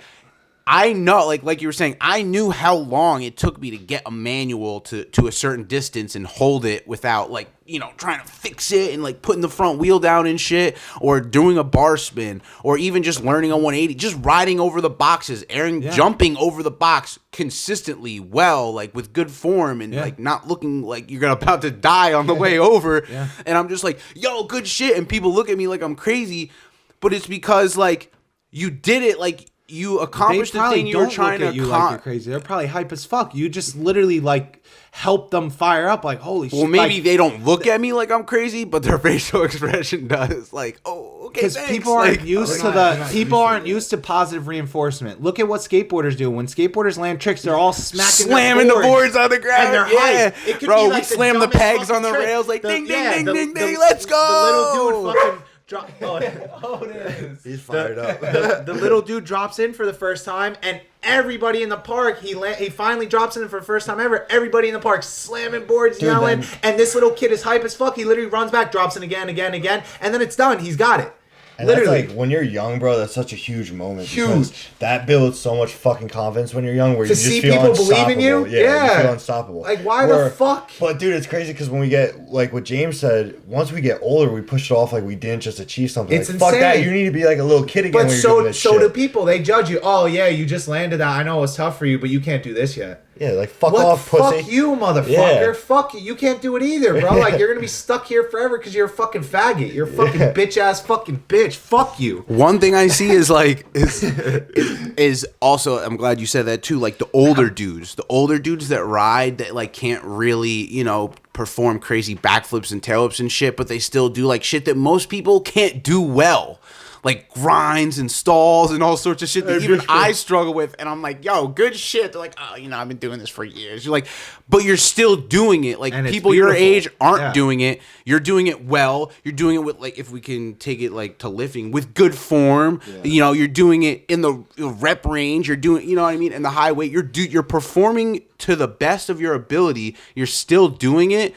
I know, like you were saying, I knew how long it took me to get a manual to a certain distance and hold it without, like, you know, trying to fix it and, like, putting the front wheel down and shit, or doing a bar spin, or even just learning a 180, just riding over the boxes, jumping over the box consistently well, like, with good form and, like, not looking like you're about to die on the way over. And I'm just like, yo, good shit. And people look at me like I'm crazy, but it's because, like, you did it, like, you accomplished the thing you were trying to accomplish. Like you're crazy. They're probably hype as fuck. You just literally like help them fire up. Like, holy shit. Well, maybe like, they don't look at me like I'm crazy, but their facial expression does. Like, oh, okay, because thanks. people aren't used to aren't used to positive reinforcement. Look at what skateboarders do. When skateboarders land tricks, they're all slamming the boards on the ground. And they're hype. It could Bro, be like we slam the dumbest pegs fucking on the trick. rails like ding, ding, ding, ding, Let's go. The little dude fucking drop. Oh, it is. He's fired up. The little dude drops in for the first time, and everybody in the park, he finally drops in for the first time ever. Everybody in the park slamming boards, yelling, and this little kid is hype as fuck. He literally runs back, drops in again, and then it's done. He's got it. And Literally, that's like when you're young, bro. That's such a huge moment. Huge. Because that builds so much fucking confidence when you're young, where To you just see feel people unstoppable. believe in you? Yeah. you feel unstoppable. Like, why the fuck? But dude, it's crazy because when we get like what James said, once we get older, we push it off like we didn't just achieve something. It's like, fuck insane. that. You need to be like a little kid again. But when you're doing this so shit. do people. They judge you. Oh yeah, you just landed that. I know it was tough for you, but you can't do this yet. Yeah, like fuck What? off, pussy. Fuck you, motherfucker. Yeah. Fuck you. You can't do it either, bro. Like, you're gonna be stuck here forever because you're a fucking faggot. You're a fucking bitch ass fucking bitch. Fuck you. One thing I see is like is also, I'm glad you said that too, like the older dudes that ride that like can't really, you know, perform crazy backflips and tailwhips and shit, but they still do like shit that most people can't do well. Like grinds and stalls and all sorts of shit that even I struggle with. And I'm like, yo, good shit. They're like, oh, you know, I've been doing this for years. You're like, but you're still doing it. Like, people your age aren't doing it. You're doing it well. You're doing it with, like, if we can take it like to lifting, with good form. You know, you're doing it in the rep range. You're doing, you know what I mean, in the high weight. You're performing to the best of your ability. You're still doing it,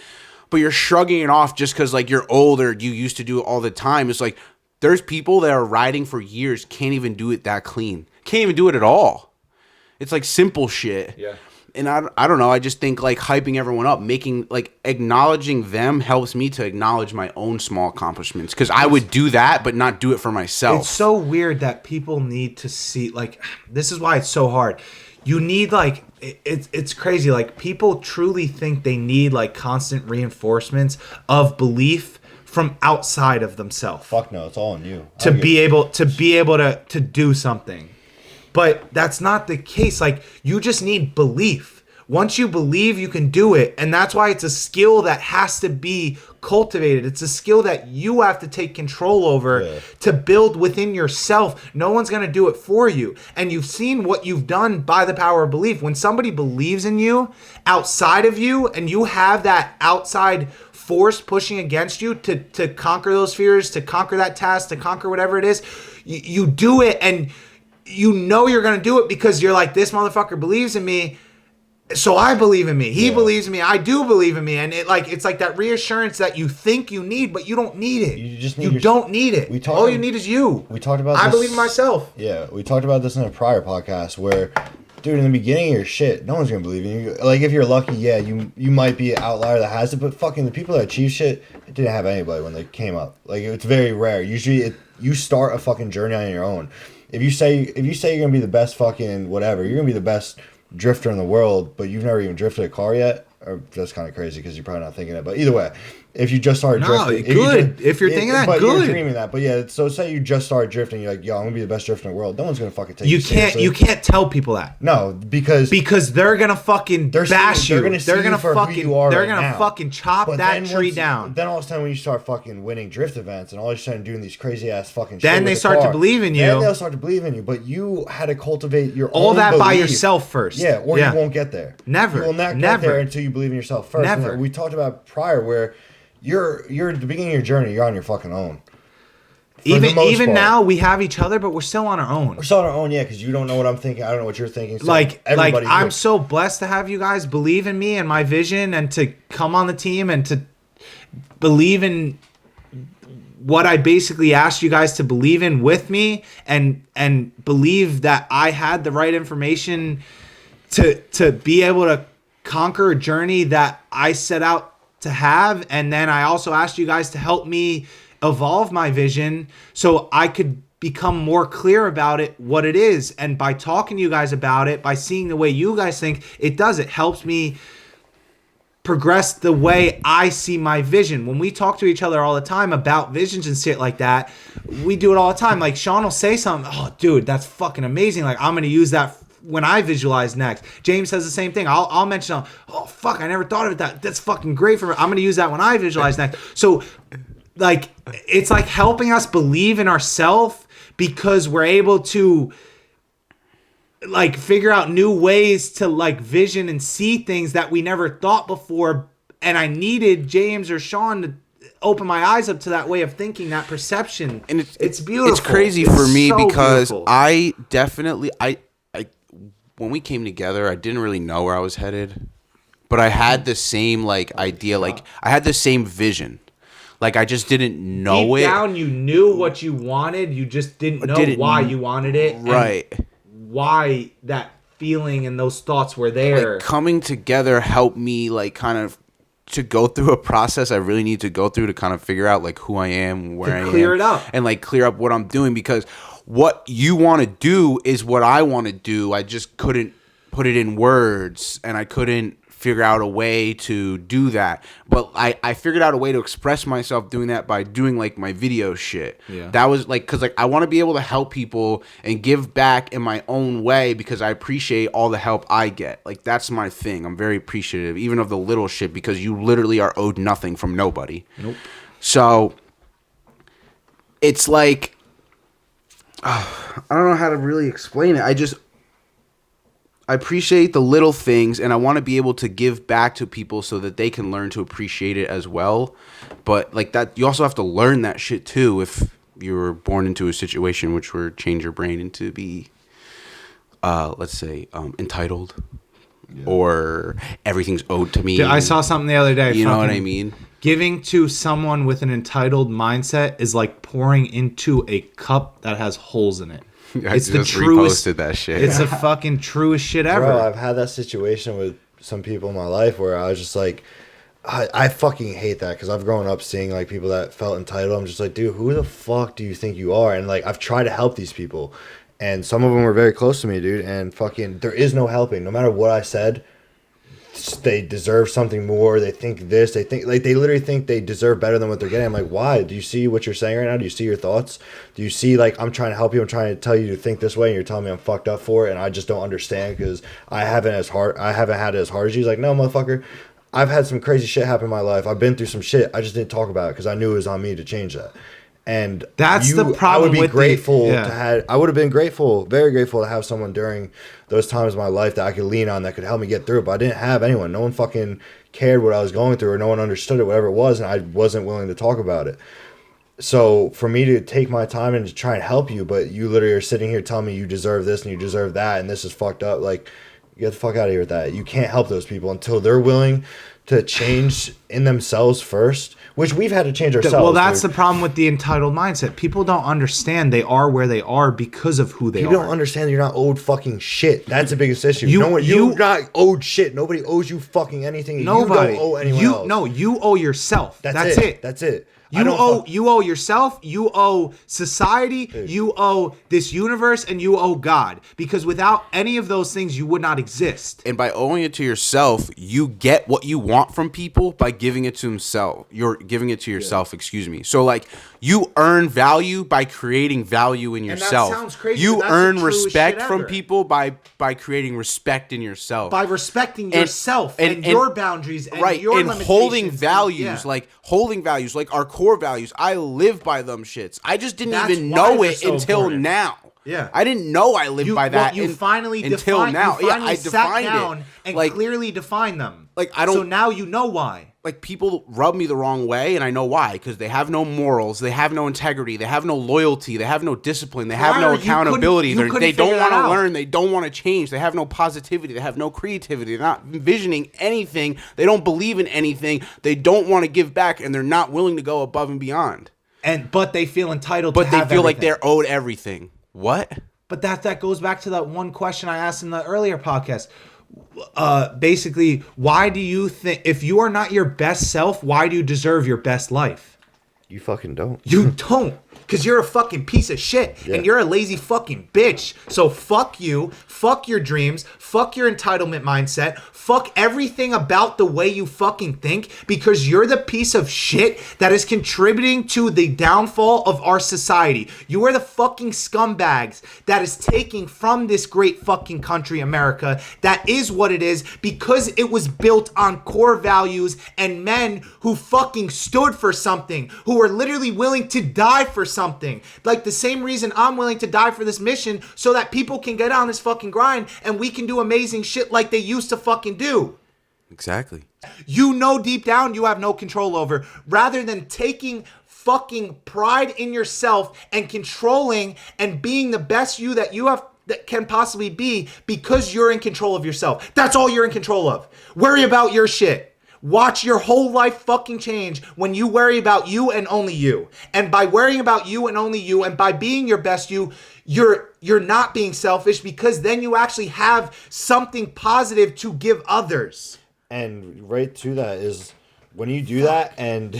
but you're shrugging it off just because, like, you're older. You used to do it all the time. It's like, there's people that are riding for years, can't even do it that clean. Can't even do it at all. It's like simple shit. Yeah. And I don't know. I just think like hyping everyone up, making like acknowledging them helps me to acknowledge my own small accomplishments. Because I would do that, but not do it for myself. It's so weird that people need to see, like, this is why it's so hard. You need, like, it's crazy. Like, people truly think they need, like, constant reinforcements of belief from outside of themselves. Fuck no, it's all on you. To be able to do something. But that's not the case. Like, you just need belief. Once you believe, you can do it. And that's why it's a skill that has to be cultivated. It's a skill that you have to take control over to build within yourself. No one's going to do it for you. And you've seen what you've done by the power of belief. When somebody believes in you outside of you, and you have that outside force pushing against you to conquer those fears, to conquer that task, to conquer whatever it is, you do it, and you know you're going to do it because you're like, this motherfucker believes in me, so I believe in me. He believes in me. I do believe in me. And it's like that reassurance that you think you need, but you don't need it. You just need don't need it. All you need is you. We talked about I this, believe in myself. Yeah, we talked about this in a prior podcast where, dude, in the beginning of your shit, no one's gonna believe in you. Like, if you're lucky, yeah, you might be an outlier that has it, but fucking the people that achieve shit, it didn't have anybody when they came up. Like, it's very rare. Usually, you start a fucking journey on your own. If you say you're gonna be the best fucking whatever, you're gonna be the best drifter in the world, but you've never even drifted a car yet, or that's kind of crazy because you're probably not thinking it. But either way, if you just started drifting, if you're thinking that, but good. You're dreaming that. But yeah, so say you just started drifting, you're like, yo, I'm gonna be the best drifter in the world. No one's gonna fucking take you seriously. You can't tell people that. No, because they're gonna fucking bash you. They're gonna fucking chop that tree down. Then all of a sudden, when you start fucking winning drift events and all of a sudden doing these crazy ass fucking shit, then they start to believe in you. Then they'll start to believe in you. But you had to cultivate your all own that belief. by yourself first. Yeah, or you won't get there. Never. You will not get there until you believe in yourself first. Never. And we talked about prior where you're at the beginning of your journey. You're on your fucking own. Even now, we have each other, but we're still on our own. We're still on our own, yeah, because you don't know what I'm thinking. I don't know what you're thinking. So I'm so blessed to have you guys believe in me and my vision, and to come on the team and to believe in what I basically asked you guys to believe in with me and believe that I had the right information to be able to conquer a journey that I set out to have. And then I also asked you guys to help me evolve my vision so I could become more clear about it, what it is. And by talking to you guys about it, by seeing the way you guys think, it helps me progress the way I see my vision. When we talk to each other all the time about visions and shit like that, we do it all the time. Like Sean will say something, oh dude, that's fucking amazing. Like I'm going to use that when I visualize next. James says the same thing. I'll mention, oh fuck, I never thought of that. That's fucking great for me. I'm going to use that when I visualize next. So like, it's like helping us believe in ourselves because we're able to like figure out new ways to like vision and see things that we never thought before. And I needed James or Sean to open my eyes up to that way of thinking, that perception. And it's beautiful. It's crazy for me so because beautiful. I definitely, when we came together, I didn't really know where I was headed, but I had the same like idea. Like I had the same vision. Like I just didn't know Deep it. down, you knew what you wanted. You just didn't know why you wanted it. Right. And why that feeling and those thoughts were there. Like coming together helped me like kind of to go through a process I really need to go through to kind of figure out like who I am, where I am, clear it up and like clear up what I'm doing, because what you want to do is what I want to do. I just couldn't put it in words, and I couldn't figure out a way to do that. But I figured out a way to express myself doing that by doing like my video shit. Yeah. That was like, cause like I want to be able to help people and give back in my own way because I appreciate all the help I get. Like that's my thing. I'm very appreciative even of the little shit because you literally are owed nothing from nobody. Nope. So it's like, I don't know how to really explain it. I appreciate the little things, and I want to be able to give back to people so that they can learn to appreciate it as well. But like that, you also have to learn that shit too if you were born into a situation which would change your brain into be, let's say, entitled, or everything's owed to me. Dude, I saw something the other day. You know what I mean? Giving to someone with an entitled mindset is like pouring into a cup that has holes in it. I it's just the truest, reposted that shit. It's the fucking truest shit ever. Bro, I've had that situation with some people in my life where I was just like, I fucking hate that because I've grown up seeing like people that felt entitled. I'm just like, dude, who the fuck do you think you are? And like, I've tried to help these people, and some of them were very close to me, dude. And fucking, there is no helping. No matter what I said, they deserve something more. They think this. They think like they literally think they deserve better than what they're getting. I'm like, why? Do you see what you're saying right now? Do you see your thoughts? Do you see like I'm trying to help you? I'm trying to tell you to think this way, and you're telling me I'm fucked up for it, and I just don't understand because I haven't had it as hard as you. He's like, no, motherfucker. I've had some crazy shit happen in my life. I've been through some shit. I just didn't talk about it because I knew it was on me to change that. And that's the problem. I would be grateful to have. I would have been grateful, very grateful to have someone during those times of my life that I could lean on that could help me get through it. But I didn't have anyone. No one fucking cared what I was going through, or no one understood it, whatever it was, and I wasn't willing to talk about it. So for me to take my time and to try and help you, but you literally are sitting here telling me you deserve this and you deserve that, and this is fucked up. Like, get the fuck out of here with that. You can't help those people until they're willing to change in themselves first, which we've had to change ourselves. Well, that's the problem with the entitled mindset. People don't understand they are where they are because of who they are. You don't understand that you're not owed fucking shit. That's the biggest issue. You're not owed shit. Nobody owes you fucking anything. Nobody. You don't owe anyone else. No, you owe yourself. That's it. That's it. You owe yourself, you owe society, you owe this universe, and you owe God. Because without any of those things, you would not exist. And by owing it to yourself, you get what you want from people by giving it to himself. You're giving it to yourself, excuse me. So like you earn value by creating value in yourself. And that sounds crazy. You earn respect from people by creating respect in yourself. By respecting yourself and your boundaries and your limitations. And holding values, like our core values. I live by them shits. I just didn't even know it until now. Yeah, I didn't know I lived by that. You finally until now. You finally I sat defined down it and like, clearly defined them. Like I don't. So now you know why. Like people rub me the wrong way, and I know why. Because they have no morals, they have no integrity, they have no loyalty, they have no discipline, they have no accountability. They don't want to learn, they don't want to change, they have no positivity, they have no creativity, they're not envisioning anything, they don't believe in anything, they don't want to give back, and they're not willing to go above and beyond. but they feel entitled But to they have feel like everything. they're owed everything. What? But that goes back to that one question I asked in the earlier podcast. Basically, why do you think, if you are not your best self, why do you deserve your best life? You fucking don't. You don't. Because you're a fucking piece of shit. Yeah. And you're a lazy fucking bitch. So fuck you. Fuck your dreams. Fuck your entitlement mindset. Fuck everything about the way you fucking think. Because you're the piece of shit that is contributing to the downfall of our society. You are the fucking scumbags that is taking from this great fucking country, America, that is what it is because it was built on core values and men who fucking stood for something, who were literally willing to die for something. Like the same reason I'm willing to die for this mission so that people can get on this fucking grind and we can do amazing shit like they used to fucking do. Exactly. You know deep down you have no control over, rather than taking fucking pride in yourself and controlling and being the best you that you have that can possibly be because you're in control of yourself. That's all you're in control of. Worry about your shit. Watch your whole life fucking change when you worry about you and only you. And by worrying about you and only you, and by being your best you're not being selfish, because then you actually have something positive to give others. And right to that is when you do that, and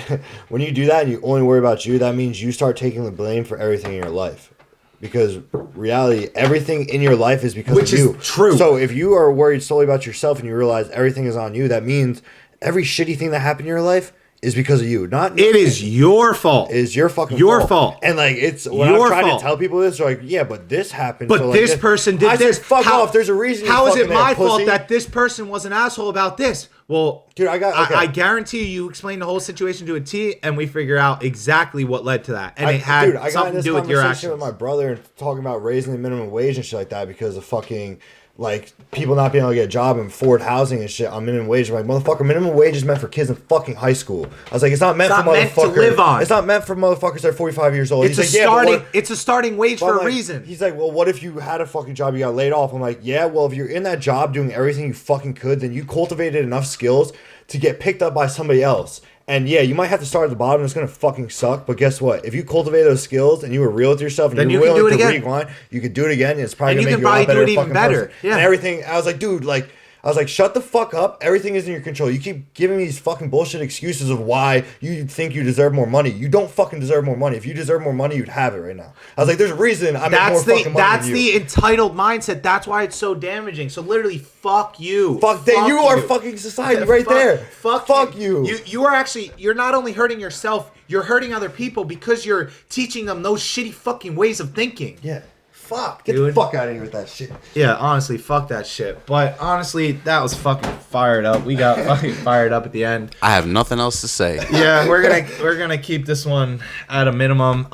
when you do that and you only worry about you, that means you start taking the blame for everything in your life. Because reality, everything in your life is because Which of you. is true. So if you are worried solely about yourself and you realize everything is on you, that means every shitty thing that happened in your life is because of you. Not It is your fault. It is your fucking Your fault. And like it's when Your I'm trying fault. to tell people this, they're like, yeah, but this happened. But so like this person did I this. said, fuck off. There's a reason. How is it fucking my there, fault pussy. that this person was an asshole about this? Well, Dude, I guarantee you explained the whole situation to a T, and we figure out exactly what led to that, and it had I got in something to this do with your conversation actions. with my brother and talking about raising the minimum wage and shit like that because of fucking like people not being able to get a job and afford housing and shit on minimum wage. I'm like, motherfucker, minimum wage is meant for kids in fucking high school. I was like, it's not meant for meant to motherfuckers. live on. It's not meant for motherfuckers that are 45 years old. It's He's a like, starting. yeah, but what- It's a starting wage But for I'm a like- reason. He's like, well, what if you had a fucking job, you got laid off? I'm like, yeah, well, if you're in that job doing everything you fucking could, then you cultivated enough skills to get picked up by somebody else. And yeah, you might have to start at the bottom. It's gonna fucking suck. But guess what? If you cultivate those skills and you were real with yourself and Then you you were can do willing it to again. rewind, you could do it again. And it's probably And gonna you make can you a lot probably do better it even fucking better. person. Yeah. And everything. I was like, dude, like. I was like, shut the fuck up. Everything is in your control. You keep giving me these fucking bullshit excuses of why you think you deserve more money. You don't fucking deserve more money. If you deserve more money, you'd have it right now. I was like, there's a reason I make more fucking money That's than you. the entitled mindset. That's why it's so damaging. So literally, fuck you. Fuck that. You are fucking society right there. Fuck you. You are actually, you're not only hurting yourself, you're hurting other people because you're teaching them those shitty fucking ways of thinking. Yeah. Fuck. Get Dude. the fuck out of here with that shit. Yeah, honestly, fuck that shit. But honestly, that was fucking fired up. We got fucking fired up at the end. I have nothing else to say. Yeah, we're gonna keep this one at a minimum.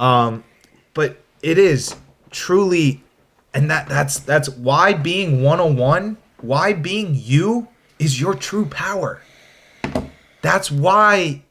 But it is truly, and that's why being 101, why being you is your true power. That's why.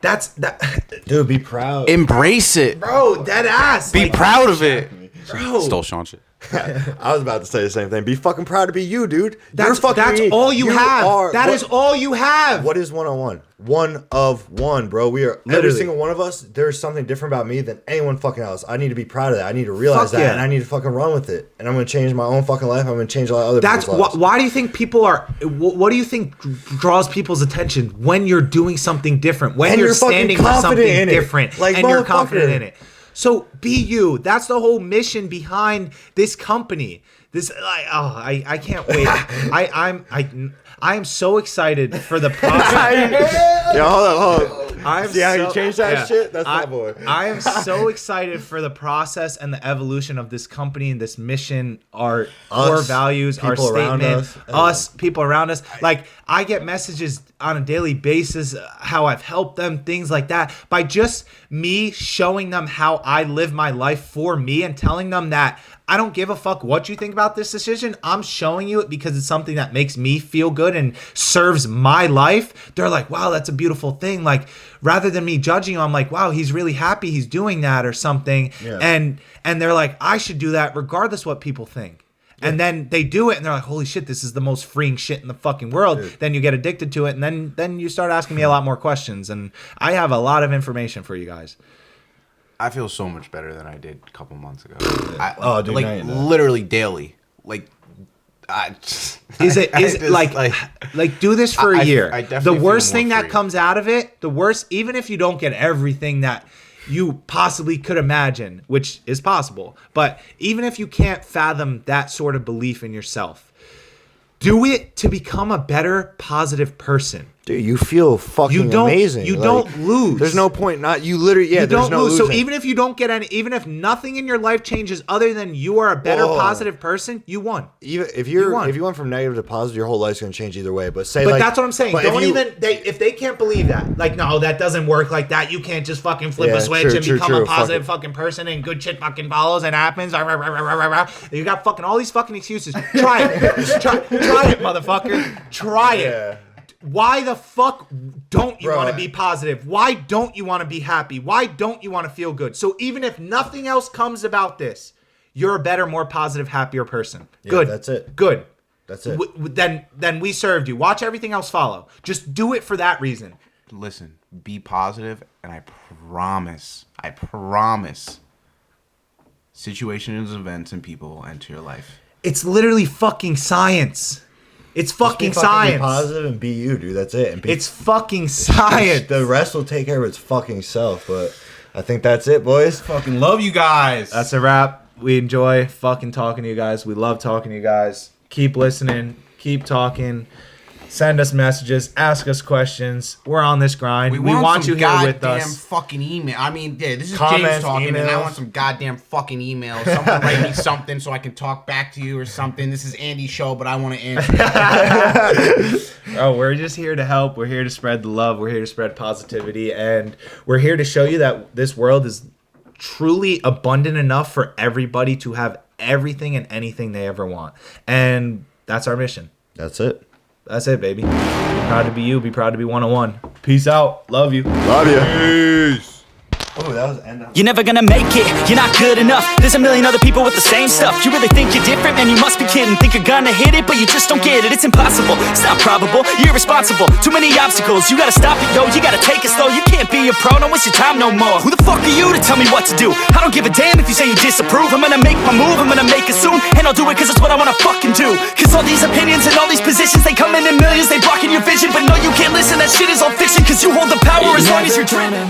That's that. Dude, be proud. Embrace it. Bro, dead ass. Be proud of it. Bro. Stole Sean shit. I was about to say the same thing. Be fucking proud to be you, dude. That's You're fucking that's me. all you have. That is all you have. What is 101? One of one, bro. We are every Literally. single one of us. There's something different about me than anyone fucking else. I need to be proud of that. I need to realize Fuck that, yeah. and I need to fucking run with it. And I'm gonna change my own fucking life. I'm gonna change a lot of other That's people's lives. why do you think people are? What do you think draws people's attention when you're doing something different? When And you're you're fucking standing for confident something in it. different, Like, and you're motherfucker. confident in it. So be you. That's the whole mission behind this company. This, I can't wait. I am so excited for the process. Yo, hold on. I'm See how so- you changed that yeah. shit? That's my boy. I am so excited for the process and the evolution of this company and this mission, our core Us, values, our people around statement, us, people around us. Like, I get messages on a daily basis, how I've helped them, things like that. By just me showing them how I live my life for me and telling them that I don't give a fuck what you think about this decision. I'm showing you it because it's something that makes me feel good and serves my life. They're like, wow, that's a beautiful thing. Like, rather than me judging you, I'm like, wow, he's really happy he's doing that or something. Yeah. And they're like, I should do that regardless what people think. And then they do it and they're like, holy shit, this is the most freeing shit in the fucking world. Dude. Then you get addicted to it, and then you start asking me a lot more questions. And I have a lot of information for you guys. I feel so much better than I did a couple months ago. Dude, like now you know. literally daily. Like, Is it like do this for a year? I definitely The worst feel more thing that free. comes out of it, the worst, even if you don't get everything that you possibly could imagine, which is possible, but even if you can't fathom that sort of belief in yourself, do it to become a better, positive person. Dude, you feel fucking amazing. You don't lose. There's no point. Not you. Literally, yeah. You There's don't no lose. losing. So even if you don't get any, even if nothing in your life changes other than you are a better, Whoa. positive person, you won. even if You you won. went from negative to positive, your whole life's gonna change either way. But say, But like, that's what I'm saying. but Don't if you- if they can't believe that, like, no, that doesn't work like that. You can't just fucking flip Yeah, a switch true, and true, become true. a positive fucking person and good shit fucking follows and happens. You got fucking all these fucking excuses. Try it. Just try it, motherfucker. Try it. Yeah. Why the fuck don't you Bro, want to be positive? Why don't you want to be happy? Why don't you want to feel good? So even if nothing else comes about this, you're a better, more positive, happier person. Good. that's it. Good. That's it. Then we served you. Watch everything else follow. Just do it for that reason. Listen, be positive, and I promise, situations, events, and people will enter your life. It's literally fucking science. It's fucking Be science. positive and be you, dude. That's it. And be, It's fucking science. the rest will take care of its fucking self. But I think that's it, boys. Fucking love you guys. That's a wrap. We enjoy fucking talking to you guys. We love talking to you guys. Keep listening. Keep talking. Send us messages. Ask us questions. We're on this grind. We want you some here with goddamn us. fucking email. I mean, yeah, this is Comments, James talking, and I emails. want some goddamn fucking emails. Someone write me something so I can talk back to you or something. This is Andy's show, but I want to answer. Oh, we're just here to help. We're here to spread the love. We're here to spread positivity. And we're here to show you that this world is truly abundant enough for everybody to have everything and anything they ever want. And that's our mission. That's it. That's it, baby. Be proud to be you. Be proud to be OneOOne. Peace out. Love you. Love you. Oh, that was end of. You're never gonna make it, you're not good enough. There's a million other people with the same stuff. You really think you're different? Man, you must be kidding. Think you're gonna hit it, but you just don't get it. It's impossible, it's not probable, you're irresponsible. Too many obstacles, you gotta stop it, yo. You gotta take it slow, you can't be a pro. Don't waste your time no more. Who the fuck are you to tell me what to do? I don't give a damn if you say you disapprove. I'm gonna make my move, I'm gonna make it soon. And I'll do it cause it's what I wanna fucking do. Cause all these opinions and all these positions, they come in millions. They blocking your vision, but no, you can't listen. That shit is all fiction, cause you hold the power as long as you're dreaming.